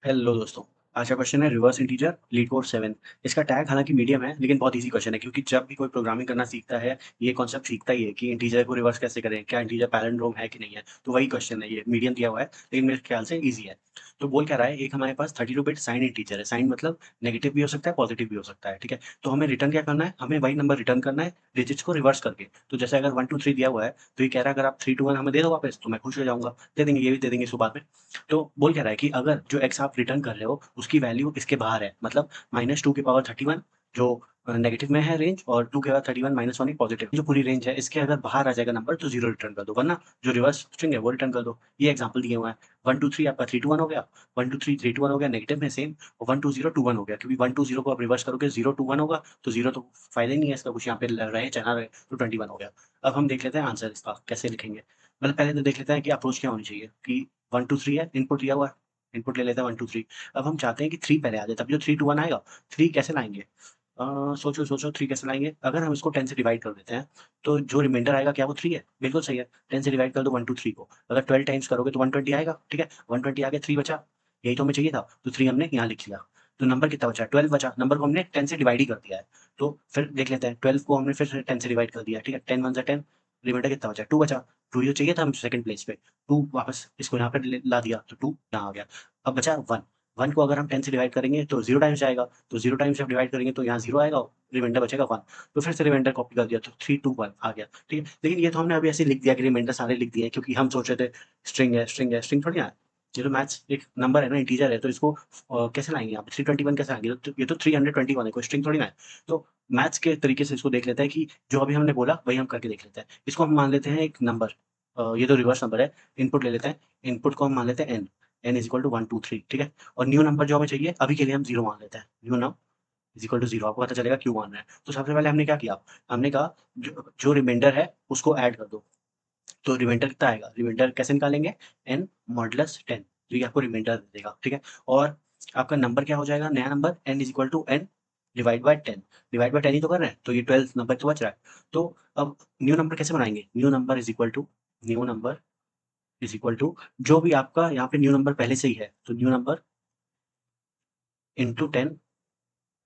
Hello दोस्तों। आज का क्वेश्चन है रिवर्स इंटीजर लीड कोड 7। इसका टैग हालांकि मीडियम है लेकिन बहुत इजी क्वेश्चन है क्योंकि जब भी कोई प्रोग्रामिंग करना सीखता है ये कॉन्सेप्ट सीखता ही है कि इंटीजर को रिवर्स कैसे करें, क्या इंटीजर पैरेंट्रोम है कि नहीं है। तो वही क्वेश्चन है, ये मीडियम दिया हुआ है लेकिन मेरे ख्याल से इजी है। तो बोल क्या रहा है, एक हमारे पास 32 बिट साइन इंटीजर है। साइन मतलब नेगेटिव भी हो सकता है, पॉजिटिव भी हो सकता है। ठीक है, तो हमें रिटर्न क्या करना है, हमें वही नंबर रिटर्न करना है डिजिट्स को रिवर्स करके। तो जैसे अगर 1 2 3 दिया हुआ है तो ये कह रहा है अगर आप 3 2 1 हमें दे दो वापस तो मैं खुश हो जाऊंगा। दे देंगे, ये भी दे देंगे इसको बाद में। तो बोल क्या रहा है कि अगर जो एक्स आप रिटर्न कर रहे हो उसकी वैल्यू इसके बाहर है, मतलब -2 की पावर 31 जो नेगेटिव में है रेंज, और 2 की पावर 31 -1 एक पॉजिटिव, जो पूरी रेंज है इसके अगर बाहर आ जाएगा नंबर तो जीरो रिटर्न कर दो, वरना जो रिवर्स स्ट्रिंग है वो रिटर्न कर दो। ये एग्जाम्पल दिए हुए हैं। 1 2 3 आपका 3 2 1 हो गया, 1 2 3 3 2 1 हो गया, नेगेटिव में सेम, और 1 2 0 2 1 हो गया, क्योंकि 1 2 0 को आप रिवर्स करोगे 0 2 1 होगा, तो जीरो तो फायदा ही नहीं है इसका, कुछ यहाँ पे रहे चाहे ना रहे, तो 21 हो गया। अब हम देख लेते हैं आंसर इसका कैसे लिखेंगे। मतलब पहले तो देख लेते हैं कि अप्रोच क्या होनी चाहिए कि 1 2 3 है, इनपुट दिया हुआ है, इनपुट ले लेते हैं 1 2 3। अब हम चाहते हैं कि 3 पहले आ जाए, तभी तो 3 2 1 आएगा। 3 कैसे लाएँगे? सोचो 3 कैसे लाएँगे? अगर हम इसको 10 से डिवाइड कर देते हैं, तो जो रिमाइंडर आएगा क्या वो 3 है? बिल्कुल सही है। 10 से डिवाइड कर दो 1 2 3 को। अगर 12 टाइम्स करोगे तो 120 आएगा, ठीक है? 120 आ गया, 3 बचा। यही तो हमें चाहिए था, तो 3 हमने यहाँ लिख लिया। तो नंबर कितना बचा? 12 बचा। नंबर को हमने 10 से डिवाइड ही कर दिया है। तो फिर देख लेते हैं, 12 को हमने फिर से 10 से डिवाइड कर दिया, ठीक है? 10 1 ज़ा 10, रिमाइंडर कितना बचा? 2 बचा। 2 ही तो चाहिए था हमें सेकंड प्लेस पे। 2 वापस इसको यहाँ पे ला दिया, तो 2 यहाँ आ गया। अब बचा 1। 1 को अगर हम 10 से डिवाइड करेंगे तो 0 टाइम्स जाएगा, तो 0 टाइम्स जब डिवाइड करेंगे तो यहाँ 0 आएगा, रिमाइंडर बचेगा 1। तो फिर से रिमाइंडर कॉपी कर दिया, तो 3 2 1 आ गया, ठीक है। लेकिन ये तो हमने अभी ऐसे लिख दिया कि रिमाइंडर सारे लिख दिए क्योंकि हम सोच रहे थे स्ट्रिंग है, स्ट्रिंग है, स्ट्रिंग थोड़ी ना है। ये तो मैथ्स एक नंबर है ना, इंटीजर है, तो इसको कैसे लाएंगे यहाँ पे 321 कैसे लाएंगे? तो ये तो 321 है, कोई स्ट्रिंग थोड़ी ना है। तो मैथ्स के तरीके से इसको देख लेते हैं कि जो अभी हमने बोला वही हम करके देख लेते हैं। इसको हम मान लेते हैं एक नंबर, ये तो रिवर्स नंबर है। इनपुट ले लेते हैं, इनपुट को हम मान लेते हैं n, n is equal to 1 2 3, ठीक है। और न्यू नंबर जो हमें चाहिए अभी के लिए हम जीरो मान लेते हैं, new num is equal to zero, आपको पता चलेगा क्यों मानना है। तो सबसे पहले हमने क्या किया, हमने कहा जो रिमाइंडर है उसको ऐड कर दो। तो रिमाइंडर कितना आएगा, रिमाइंडर कैसे निकालेंगे, n मॉडुलस 10, तो ये आपको रिमाइंडर दे देगा, ठीक है। और आपका नंबर क्या हो जाएगा, नया number n is equal to n divide by 10, divide by 10 ही तो कर रहे हैं, तो ये 12 नंबर तो बच रहा है। तो अब न्यू नंबर कैसे बनाएंगे, new number is equal to जो भी आपका यहाँ पे न्यू नंबर पहले से ही है, तो new number into 10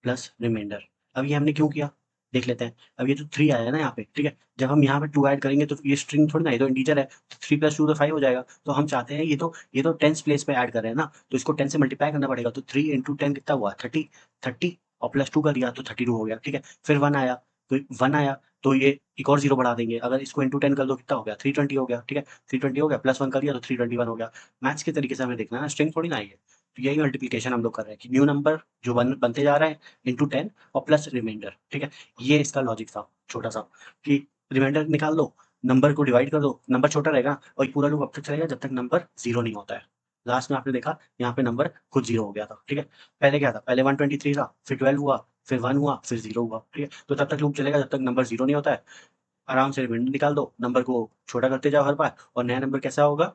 plus reminder. अब ये हमने क्यों किया, देख लेते हैं। अब ये जो 3 आया है ना यहाँ पे, ठीक है, जब हम यहाँ पे 2 ऐड करेंगे तो ये स्ट्रिंग थोड़ी ना, ये तो इंटीजर है, 3 प्लस 2 तो 5 हो जाएगा। तो हम चाहते हैं ये तो 10th प्लेस पे ऐड कर रहे हैं ना, तो इसको 10 से मल्टीप्लाई करना पड़ेगा। तो 3 इंटू 10 कितना हुआ, 30, 30 और प्लस 2 कर दिया तो 32 हो गया, ठीक है। फिर 1 आया, तो 1 आया, तो ये एक और जीरो बढ़ा देंगे, अगर इसको इंटू 10 कर दो कितना हो गया, 320 हो गया, ठीक है। 320 हो गया, प्लस 1 कर दिया तो 321 हो गया। मैथ्स के तरीके से हमें देखना है ना, स्ट्रिंग थोड़ी ना आई है। तो यही मल्टीप्लिकेशन हम लोग कर रहे हैं कि न्यू नंबर जो बनते जा रहा है इंटू 10 और प्लस रिमाइंडर, ठीक है। ये इसका लॉजिक था छोटा सा, कि रिमाइंडर निकाल दो, नंबर को डिवाइड कर दो, नंबर छोटा रहेगा, और ये पूरा लूप अब तक चलेगा जब तक नंबर जीरो नहीं होता है। लास्ट में आपने देखा यहाँ पे नंबर खुद जीरो हो गया था, ठीक है। पहले क्या था, पहले 123 था, फिर 12 हुआ, फिर 1 हुआ, फिर 0 हुआ, ठीक है। तो तब तक लूप चलेगा जब तक नंबर जीरो नहीं होता है। आराम से रिमाइंडर निकाल दो, नंबर को छोटा करते जाओ हर बार, और नया नंबर कैसा होगा,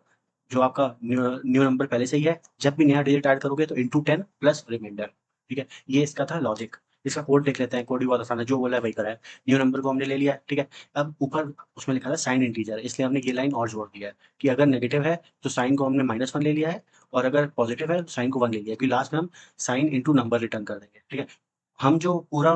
जो आपका न्यू नंबर पहले से ही है, जब भी नया डिजिट ऐड करोगे तो इंटू 10 प्लस रिमाइंडर, ठीक है। ये इसका था लॉजिक। इसका कोड देख लेते हैं, कोड भी बहुत आसान है, जो बोला है वही करा है। न्यू नंबर को हमने ले लिया है, ठीक है। अब ऊपर उसमें लिखा था साइन इंटीजर, इसलिए हमने ये लाइन और जोड़ दिया है कि अगर नेगेटिव है तो साइन को हमने -1 ले लिया है, और अगर पॉजिटिव है तो साइन को 1 ले लिया है, क्योंकि लास्ट में हम साइन इंटू नंबर रिटर्न कर देंगे, ठीक है। हम जो पूरा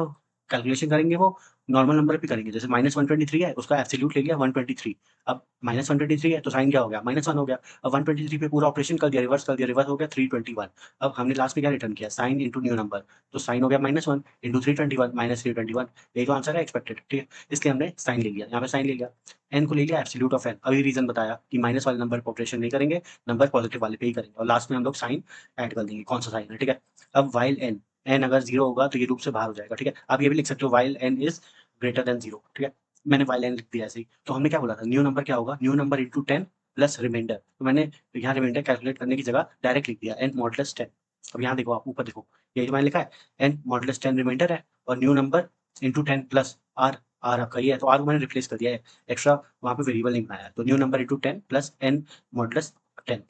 कैलकुलेशन करेंगे वो नॉर्मल नंबर पे करेंगे, जैसे -123 है उसका एब्सोल्यूट ले लिया 123। अब -123 है तो साइन क्या हो गया, -1 हो गया। अब 123 पे पूरा ऑपरेशन कर दिया, रिवर्स कर दिया, रिवर्स हो गया 321। अब हमने लास्ट में क्या रिटर्न किया, साइन इंटू न्यू नंबर, तो साइन हो गया -1 इंटू 321 -321, यही तो आंसर है एक्सपेक्टेड, ठीक है। इसलिए हमने साइन ले लिया, यहाँ पे साइन ले लिया। एन को ले लिया एब्सोल्यूट ऑफ एन, अभी रीजन बताया कि माइनस वाले नंबर पर ऑपरेशन नहीं करेंगे, नंबर पॉजिटिव वाले पे ही करेंगे, और लास्ट में हम लोग साइन ऐड कर देंगे, कौन सा साइन है, ठीक है। अब वाइल एन, एन अगर जीरो होगा तो ये लूप से बाहर हो जाएगा, ठीक है। आप ये भी लिख सकते हो while n is greater than zero, ठीक है। मैंने वाइल एन लिख दिया ऐसे ही। तो हमने क्या बोला था, न्यू नंबर क्या होगा, new number into 10 plus reminder, तो मैंने यहाँ रिमाइंडर कैलकुलेट करने की जगह डायरेक्ट लिख दिया एन मॉडुलस 10। अब यहाँ देखो, आप ऊपर देखो, यही तो मैंने लिखा है, एन मॉडुलस 10 रिमाइंडर है, और new number into 10 plus r, r आपका ये है, तो आर को मैंने रिप्लेस कर दिया है, एक्स्ट्रा वहाँ पे वेरिएबल नहीं बनाया है। तो new number into 10 plus n modulus 10,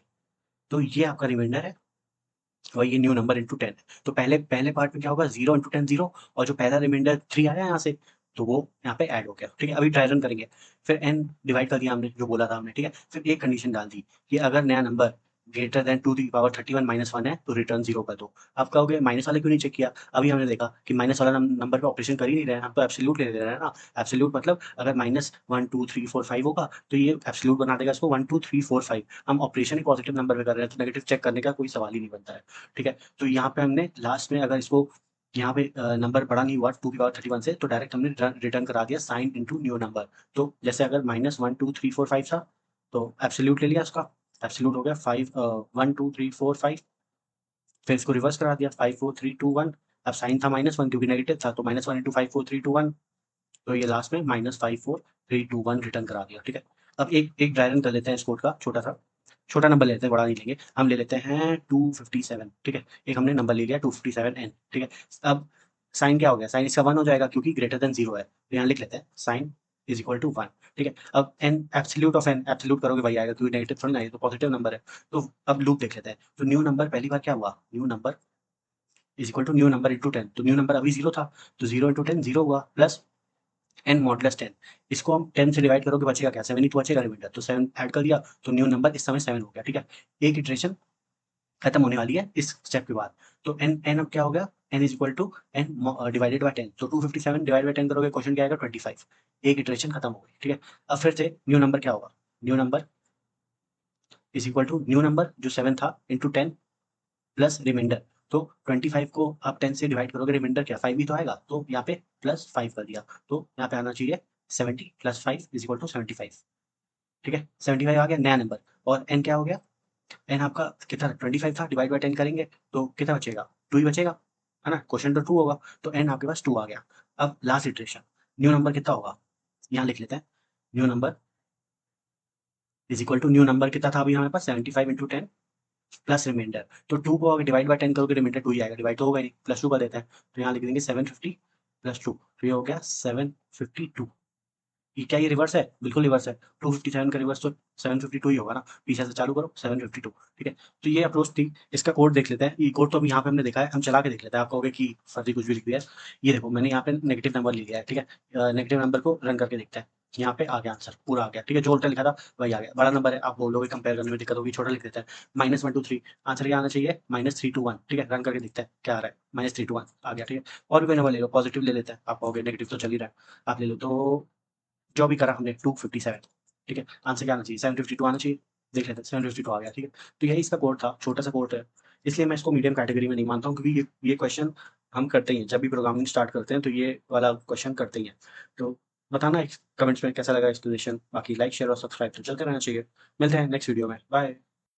तो ये आपका रिमाइंडर है, और ये न्यू नंबर इंटू 10। तो पहले पहले पार्ट में क्या होगा, 0 इंटू 10 0, और जो पहला रिमाइंडर 3 आया यहाँ से, तो वो यहाँ पे ऐड हो गया, ठीक है। अभी ट्राई रन करेंगे, फिर n डिवाइड कर दिया हमने जो बोला था हमने, ठीक है। फिर एक कंडीशन डाल दी कि अगर नया नंबर ग्रेटर देन 2 की पावर 31 माइनस 1 है तो रिटर्न 0 कर दो। आप कहोगे माइनस वाले क्यों नहीं चेक किया? अभी हमने देखा कि माइनस वाला नंबर पे ऑपरेशन कर ही नहीं रहे हैं, हम तो एब्सोल्यूट ले रहे हैं ना। एब्सोल्यूट मतलब अगर माइनस 1 2 3 4 5 होगा तो ये एब्सोल्यूट बना देगा इसको 1 2 3 4 5। हम ऑपरेशन ही पॉजिटिव नंबर पे कर रहे हैं तो नेगेटिव चेक करने का कोई सवाल ही नहीं बनता है। ठीक है, तो यहाँ पे हमने लास्ट में अगर इसको यहाँ पे नंबर बड़ा नहीं हुआ 2 की पावर 31 से तो डायरेक्ट हमने रिटर्न करा दिया साइन इनटू न्यू नंबर। तो जैसे अगर माइनस 1 2 3 4 5 था तो एब्सोल्यूट ले लिया उसका, एब्सोल्यूट हो गया 5 1 2 3 4 5। फिर इसको रिवर्स करा दिया 5 4 3 2 1। अब साइन था माइनस 1 क्योंकि नेगेटिव था तो माइनस 1 इंटू 5 4 3 2 1। तो ये लास्ट में माइनस 5 4 3 2 1 रिटर्न करा दिया। ठीक है, अब एक एक ड्राई रन कर लेते हैं इस कोड का, छोटा सा छोटा नंबर लेते हैं, बड़ा नहीं लेंगे, हम ले लेते हैं 257। ठीक है, एक हमने नंबर ले लिया 257 एन। ठीक है, अब साइन क्या हो गया, साइन इसका 1 हो जाएगा क्योंकि ग्रेटर देन 0 है तो यहाँ लिख लेते हैं साइन इज इक्वल टू 1। ठीक है, अब n absolute of n, absolute करोगे वही आएगा क्योंकि नेगेटिव थोड़ी ना है, ये तो पॉजिटिव नंबर है। तो अब लूप देख लेते हैं, तो न्यू नंबर पहली बार क्या हुआ, new number is equal to new number into 10। तो न्यू नंबर अभी 0 था तो 0 इंटू 10 0 हुआ प्लस एन मॉडुलस 10। इसको हम 10 से डिवाइड करोगे बचेगा क्या, 7 ही तो बचेगा रिमाइंडर, तो 7 ऐड कर दिया तो न्यू नंबर इस समय 7 हो गया। ठीक है, एक इटरेशन खत्म होने वाली है इस स्टेप के बाद। तो एन एन अब क्या हो गया, n is equal to n divided by 10। तो 257 डिवाइड बाय 10 करोगे क्वेश्चन क्या आएगा 25। एक इटरेशन खत्म हो गई। ठीक है, अब फिर से न्यू नंबर क्या होगा, new number is equal to new number जो 7 था इंटू 10 प्लस रिमाइंडर। तो 25 को आप 10 से डिवाइड करोगे रिमाइंडर क्या 5 ही तो आएगा, तो यहाँ पे प्लस 5 कर दिया तो यहाँ पे आना चाहिए 70 प्लस 5 इज इक्वल टू 75। ठीक है, 75 आ गया नया नंबर। और एन क्या हो गया, एन आपका कितना 25 था, डिवाइड बाय 10 करेंगे तो कितना बचेगा, 2 ही बचेगा, है ना, क्वेश्चन तो 2 होगा तो एन आपके पास 2 आ गया। अब लास्ट इटरेशन न्यू नंबर कितना होगा, यहाँ लिख लेते हैं, new number is equal to new number कितना था अभी हमारे पास 75 इंटू 10 प्लस रिमाइंडर। तो 2 को अगर डिवाइड बाय 10 करोगे रिमाइंडर 2 ही आएगा, डिवाइड तो होगा ही नहीं, प्लस 2 कर देते हैं तो यहाँ लिख देंगे 750 प्लस 2। तो ये हो गया 752। ये क्या, ये रिवर्स है, बिल्कुल रिवर्स है। 257 का रिवर्स तो 752 ही होगा ना, पीछे से चालू करो 752। ठीक है, तो ये अप्रोच थी। इसका कोड देख लेते हैं, ये कोड तो अभी यहाँ पे हमने देखा है, हम चला के देख लेते हैं। आप कहोगे कि फर्जी कुछ भी लिख दिया है। ये देखो मैंने यहाँ पे नेगेटिव नंबर लिया है। ठीक है, नेगेटिव नंबर को रन करके देखते हैं, यहाँ पे आ गया आंसर पूरा आ गया। ठीक है, जो उल्टा लिखा था वही आ गया, बड़ा नंबर है, आप बोलोगे कंपेयर करने में दिक्कत होगी, छोटा लिख देते हैं -1 2 3। आंसर क्या आना चाहिए -3 2 1। ठीक है, रन करके देखते हैं क्या आ रहा है, -3 2 1 आ गया। ठीक है, और भी कोई नंबर ले लो, पॉजिटिव ले लेते हैं, आप कहोगे नेगेटिव तो चल ही रहा है, आप ले लो। तो जो भी करा हमने 257। ठीक है, आंसर क्या आना चाहिए 752 आना चाहिए, देख लेते हैं 752 आ गया। ठीक है, तो यही इसका कोड था, छोटा सा कोड है, इसलिए मैं इसको मीडियम कैटेगरी में नहीं मानता हूँ क्योंकि ये क्वेश्चन हम करते ही हैं जब भी प्रोग्रामिंग स्टार्ट करते हैं तो ये वाला क्वेश्चन करते ही हैं। तो बताना कमेंट्स में कैसा लगा एक्सप्लेनेशन, बाकी लाइक शेयर और सब्सक्राइब तो चलते रहना चाहिए। मिलते हैं नेक्स्ट वीडियो में, बाय।